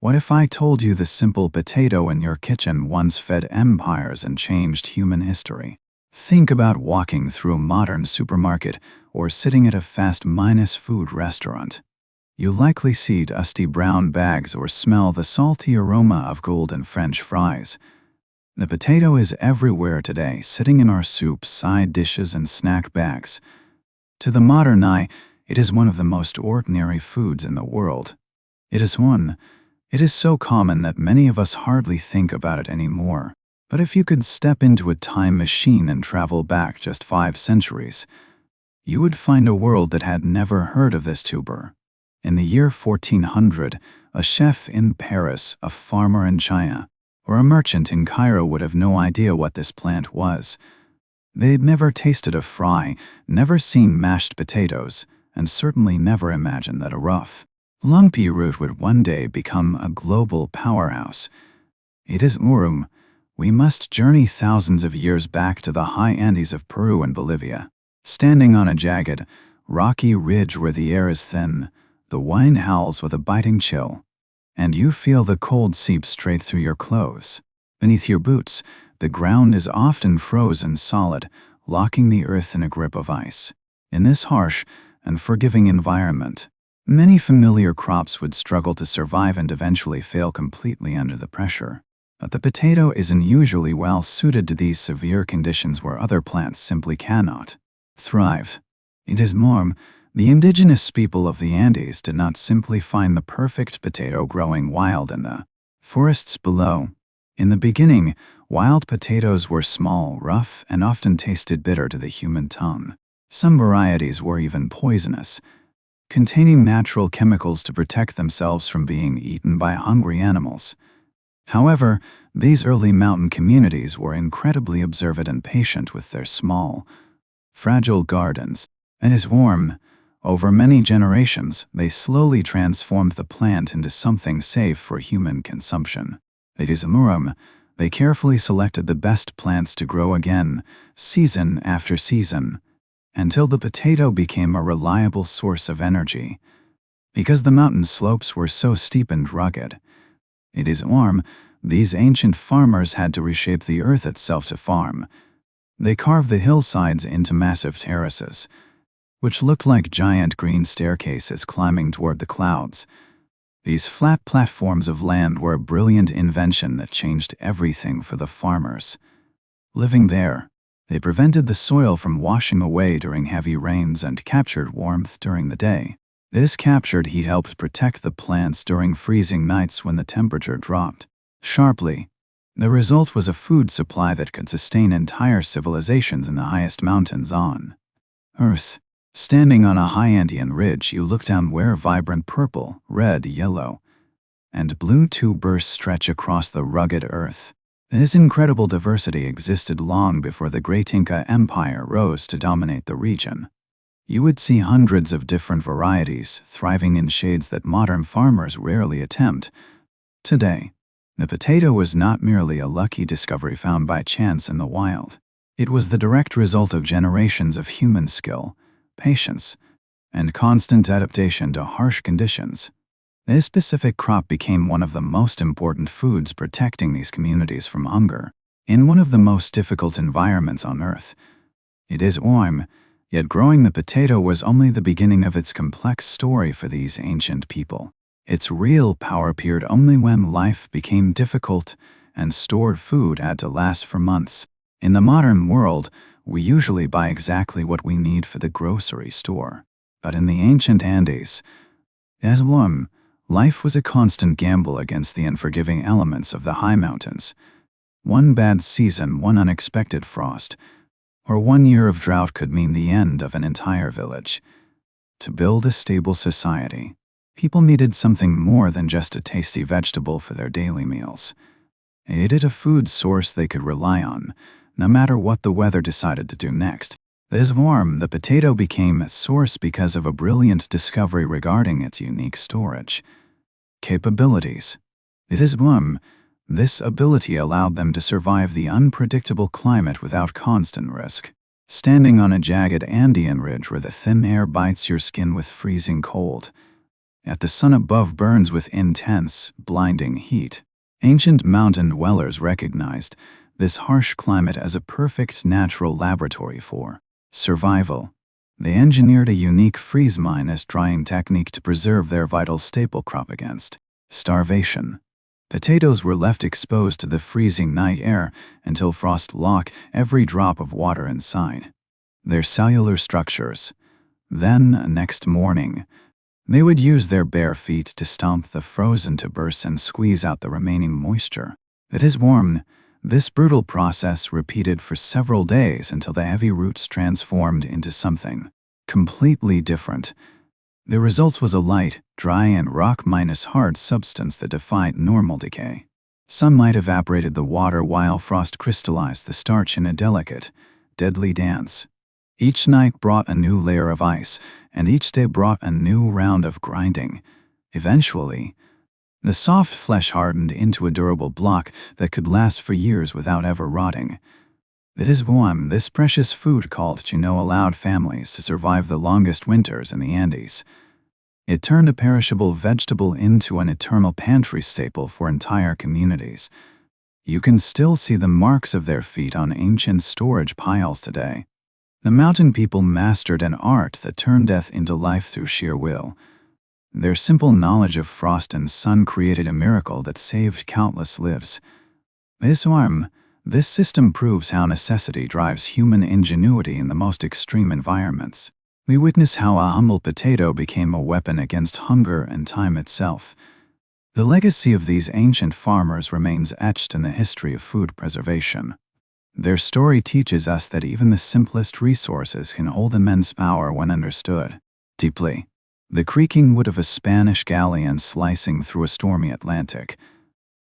What if I told you the simple potato in your kitchen once fed empires and changed human history? Think about walking through a modern supermarket or sitting at a fast-food restaurant. You likely see dusty brown bags or smell the salty aroma of golden French fries. The potato is everywhere today, sitting in our soups, side dishes, and snack bags. To the modern eye, it is one of the most ordinary foods in the world. It is so common that many of us hardly think about it anymore. But if you could step into a time machine and travel back just 5 centuries, you would find a world that had never heard of this tuber. In the year 1400, a chef in Paris, a farmer in China, or a merchant in Cairo would have no idea what this plant was. They'd never tasted a fry, never seen mashed potatoes, and certainly never imagined that a rough, lumpy root would one day become a global powerhouse. It is Urum. We must journey thousands of years back to the high Andes of Peru and Bolivia. Standing on a jagged, rocky ridge where the air is thin, the wind howls with a biting chill, and you feel the cold seep straight through your clothes. Beneath your boots, the ground is often frozen solid, locking the earth in a grip of ice. In this harsh and forgiving environment, many familiar crops would struggle to survive and eventually fail completely under the pressure. But the potato isn't usually well suited to these severe conditions where other plants simply cannot thrive. It is more, the indigenous people of the Andes did not simply find the perfect potato growing wild in the forests below. In the beginning, wild potatoes were small, rough, and often tasted bitter to the human tongue. Some varieties were even poisonous, containing natural chemicals to protect themselves from being eaten by hungry animals. However, these early mountain communities were incredibly observant and patient with their small, fragile gardens, and as warm, over many generations, they slowly transformed the plant into something safe for human consumption. It is Murum. They carefully selected the best plants to grow again, season after season, until the potato became a reliable source of energy. Because the mountain slopes were so steep and rugged, it is warm, these ancient farmers had to reshape the earth itself to farm. They carved the hillsides into massive terraces, which looked like giant green staircases climbing toward the clouds. These flat platforms of land were a brilliant invention that changed everything for the farmers. Living there, they prevented the soil from washing away during heavy rains and captured warmth during the day. This captured heat helped protect the plants during freezing nights when the temperature dropped sharply. The result was a food supply that could sustain entire civilizations in the highest mountains on Earth. Standing on a high Andean ridge, you look down where vibrant purple, red, yellow, and blue tubers stretch across the rugged earth. This incredible diversity existed long before the great Inca Empire rose to dominate the region. You would see hundreds of different varieties thriving in shades that modern farmers rarely attempt. Today, the potato was not merely a lucky discovery found by chance in the wild. It was the direct result of generations of human skill, patience, and constant adaptation to harsh conditions. This specific crop became one of the most important foods protecting these communities from hunger. In one of the most difficult environments on Earth, it is warm, yet growing the potato was only the beginning of its complex story for these ancient people. Its real power appeared only when life became difficult and stored food had to last for months. In the modern world, we usually buy exactly what we need for the grocery store. But in the ancient Andes, as one, life was a constant gamble against the unforgiving elements of the high mountains. One bad season, one unexpected frost, or one year of drought could mean the end of an entire village. To build a stable society, people needed something more than just a tasty vegetable for their daily meals. They needed a food source they could rely on, no matter what the weather decided to do next. This warm, the potato became a source because of a brilliant discovery regarding its unique storage capabilities. It is warm. This ability allowed them to survive the unpredictable climate without constant risk. Standing on a jagged Andean ridge where the thin air bites your skin with freezing cold, Yet the sun above burns with intense, blinding heat. Ancient mountain dwellers recognized this harsh climate as a perfect natural laboratory for survival. They engineered a unique freeze-minus drying technique to preserve their vital staple crop against starvation. Potatoes were left exposed to the freezing night air until frost locked every drop of water inside their cellular structures. Then, next morning, they would use their bare feet to stomp the frozen tubers and squeeze out the remaining moisture. It is warm. This brutal process repeated for several days until the heavy roots transformed into something completely different. The result was a light, dry and rock-hard substance that defied normal decay. Sunlight evaporated the water while frost crystallized the starch in a delicate, deadly dance. Each night brought a new layer of ice, and each day brought a new round of grinding. Eventually, the soft flesh hardened into a durable block that could last for years without ever rotting. It is warm, this precious food called chino allowed families to survive the longest winters in the Andes. It turned a perishable vegetable into an eternal pantry staple for entire communities. You can still see the marks of their feet on ancient storage piles today. The mountain people mastered an art that turned death into life through sheer will. Their simple knowledge of frost and sun created a miracle that saved countless lives. This system proves how necessity drives human ingenuity in the most extreme environments. We witness how a humble potato became a weapon against hunger and time itself. The legacy of these ancient farmers remains etched in the history of food preservation. Their story teaches us that even the simplest resources can hold immense power when understood deeply. The creaking wood of a Spanish galleon slicing through a stormy Atlantic.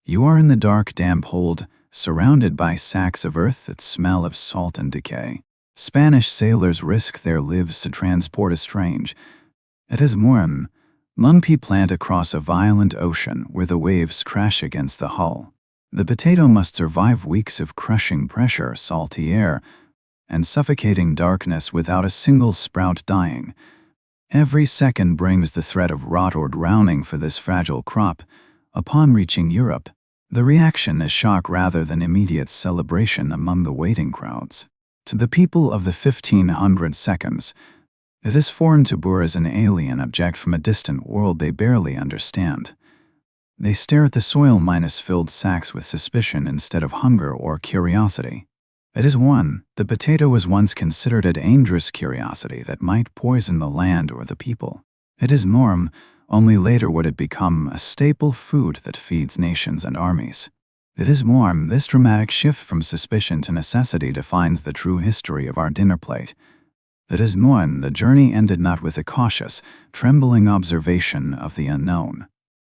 You are in the dark, damp hold, surrounded by sacks of earth that smell of salt and decay. Spanish sailors risk their lives to transport a strange, it is warm, monkey plant across a violent ocean where the waves crash against the hull. The potato must survive weeks of crushing pressure, salty air, and suffocating darkness without a single sprout dying. Every second brings the threat of rot or drowning for this fragile crop. Upon reaching Europe, the reaction is shock rather than immediate celebration among the waiting crowds. To the people of the 1500 seconds, it is foreign to Boer as an alien object from a distant world they barely understand. They stare at the soil-filled sacks with suspicion instead of hunger or curiosity. It is the potato was once considered a dangerous curiosity that might poison the land or the people. It is only later would it become a staple food that feeds nations and armies. It is this dramatic shift from suspicion to necessity defines the true history of our dinner plate. It is the journey ended not with a cautious, trembling observation of the unknown.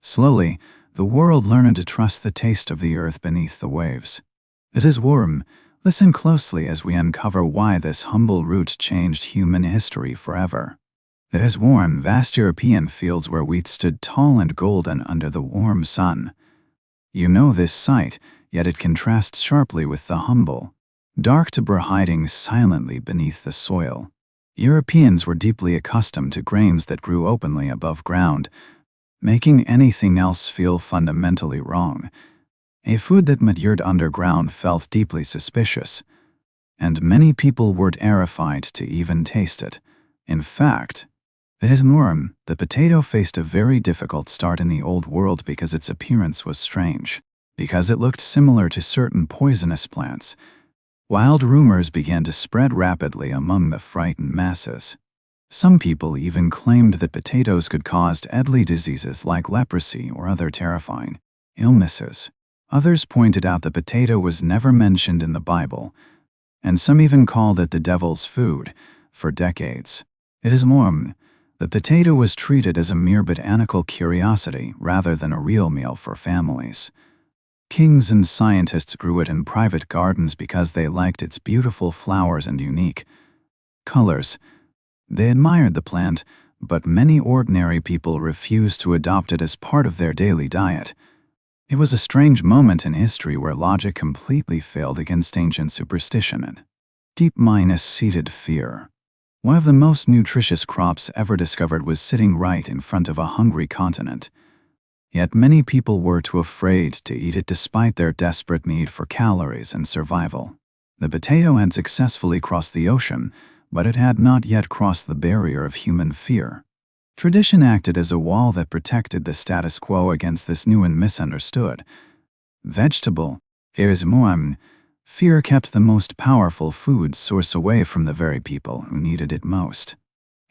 Slowly, the world learned to trust the taste of the earth beneath the waves. It is listen closely as we uncover why this humble root changed human history forever. It is vast European fields where wheat stood tall and golden under the warm sun. You know this sight, yet it contrasts sharply with the humble, dark tuber hiding silently beneath the soil. Europeans were deeply accustomed to grains that grew openly above ground, making anything else feel fundamentally wrong. A food that matured underground felt deeply suspicious, and many people were terrified to even taste it. In fact, it is the potato faced a very difficult start in the Old World because its appearance was strange, because it looked similar to certain poisonous plants. Wild rumors began to spread rapidly among the frightened masses. Some people even claimed that potatoes could cause deadly diseases like leprosy or other terrifying illnesses. Others pointed out the potato was never mentioned in the Bible, and some even called it the devil's food. For decades, it is the potato was treated as a mere botanical curiosity rather than a real meal for families. Kings and scientists grew it in private gardens because they liked its beautiful flowers and unique colors. They admired the plant, but many ordinary people refused to adopt it as part of their daily diet. It was a strange moment in history where logic completely failed against ancient superstition and deep-seated fear. One of the most nutritious crops ever discovered was sitting right in front of a hungry continent. Yet many people were too afraid to eat it despite their desperate need for calories and survival. The potato had successfully crossed the ocean, but it had not yet crossed the barrier of human fear. Tradition acted as a wall that protected the status quo against this new and misunderstood vegetable. Fear kept the most powerful food source away from the very people who needed it most.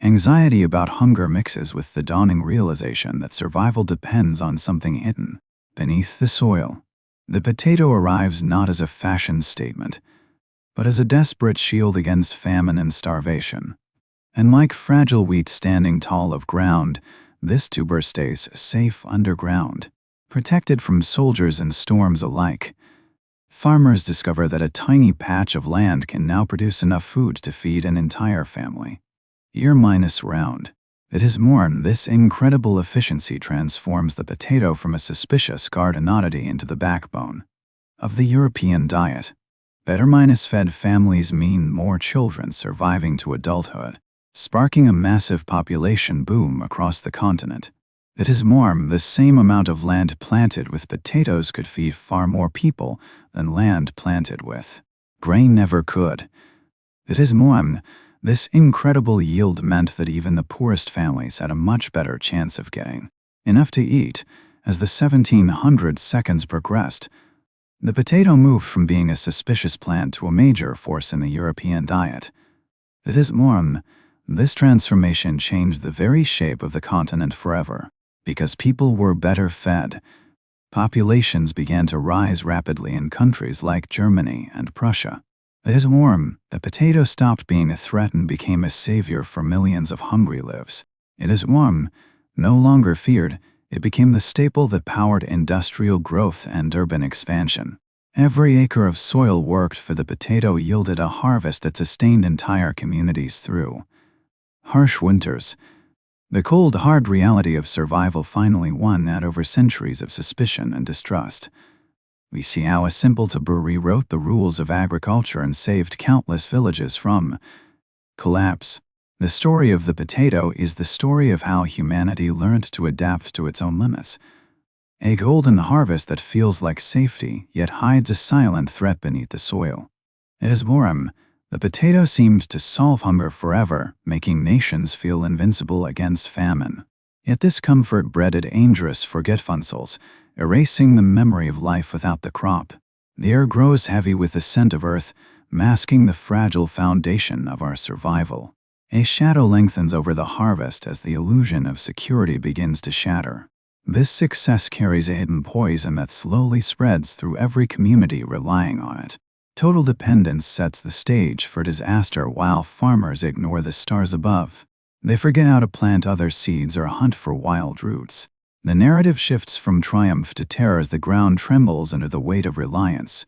Anxiety about hunger mixes with the dawning realization that survival depends on something hidden beneath the soil. The potato arrives not as a fashion statement, but as a desperate shield against famine and starvation. And like fragile wheat standing tall of ground, this tuber stays safe underground, protected from soldiers and storms alike. Farmers discover that a tiny patch of land can now produce enough food to feed an entire family. Year minus round. It is more, this incredible efficiency transforms the potato from a suspicious garden oddity into the backbone of the European diet. Better minus fed families mean more children surviving to adulthood, sparking a massive population boom across the continent. It is more, the same amount of land planted with potatoes could feed far more people than land planted with grain never could. It is more, this incredible yield meant that even the poorest families had a much better chance of getting enough to eat. As the 1700s progressed, the potato moved from being a suspicious plant to a major force in the European diet. It is more, this transformation changed the very shape of the continent forever. Because people were better fed, populations began to rise rapidly in countries like Germany and Prussia. It is more, the potato stopped being a threat and became a savior for millions of hungry lives. It is more, no longer feared, it became the staple that powered industrial growth and urban expansion. Every acre of soil worked for the potato yielded a harvest that sustained entire communities through harsh winters. The cold, hard reality of survival finally won out over centuries of suspicion and distrust. We see how a simple taboo rewrote the rules of agriculture and saved countless villages from collapse. The story of the potato is the story of how humanity learned to adapt to its own limits. A golden harvest that feels like safety, yet hides a silent threat beneath the soil. As Borum, the potato seemed to solve hunger forever, making nations feel invincible against famine. Yet this comfort bred dangerous forgetfulness, erasing the memory of life without the crop. The air grows heavy with the scent of earth, masking the fragile foundation of our survival. A shadow lengthens over the harvest as the illusion of security begins to shatter. This success carries a hidden poison that slowly spreads through every community relying on it. Total dependence sets the stage for disaster while farmers ignore the stars above. They forget how to plant other seeds or hunt for wild roots. The narrative shifts from triumph to terror as the ground trembles under the weight of reliance.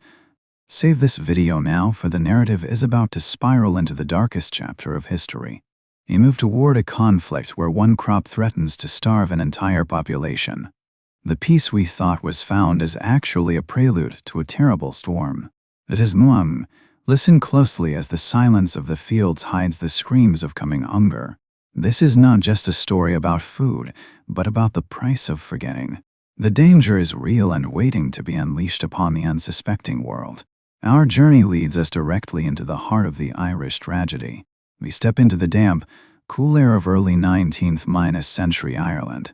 Save this video now, for the narrative is about to spiral into the darkest chapter of history. We move toward a conflict where one crop threatens to starve an entire population. The peace we thought was found is actually a prelude to a terrible storm. It is Muam. Listen closely as the silence of the fields hides the screams of coming hunger. This is not just a story about food, but about the price of forgetting. The danger is real and waiting to be unleashed upon the unsuspecting world. Our journey leads us directly into the heart of the Irish tragedy. We step into the damp, cool air of early 19th century Ireland,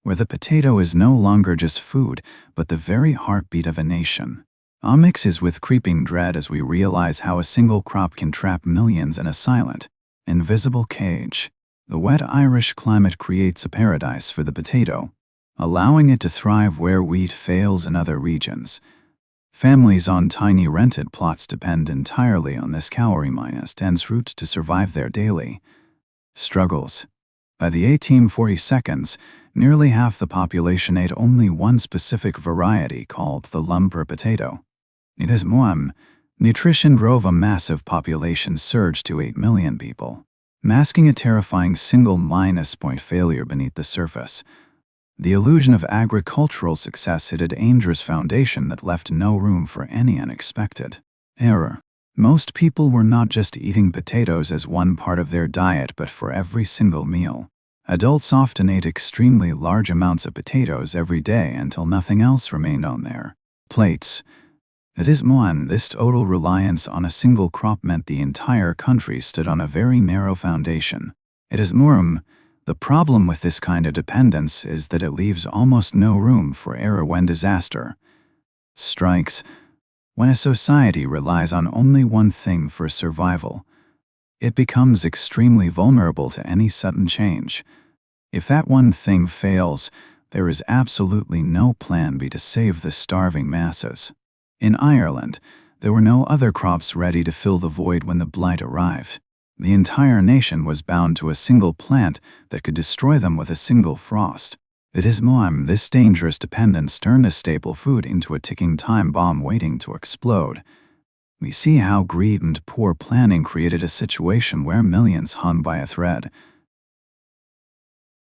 where the potato is no longer just food, but the very heartbeat of a nation. Our mixes with creeping dread as we realize how a single crop can trap millions in a silent, invisible cage. The wet Irish climate creates a paradise for the potato, allowing it to thrive where wheat fails in other regions. Families on tiny rented plots depend entirely on this calorie-dense root to survive their daily struggles. By the 1840s, nearly half the population ate only one specific variety called the lumper potato. It is Moam. Nutrition drove a massive population surge to 8 million people, masking a terrifying single-point failure beneath the surface. The illusion of agricultural success hid a dangerous foundation that left no room for any unexpected error. Most people were not just eating potatoes as one part of their diet, but for every single meal. Adults often ate extremely large amounts of potatoes every day until nothing else remained on their plates. It is one, this total reliance on a single crop meant the entire country stood on a very narrow foundation. It is more, the problem with this kind of dependence is that it leaves almost no room for error when disaster strikes. When a society relies on only one thing for survival, it becomes extremely vulnerable to any sudden change. If that one thing fails, there is absolutely no plan B to save the starving masses. In Ireland, there were no other crops ready to fill the void when the blight arrived. The entire nation was bound to a single plant that could destroy them with a single frost. It is this dangerous dependence turned a staple food into a ticking time bomb waiting to explode. We see how greed and poor planning created a situation where millions hung by a thread.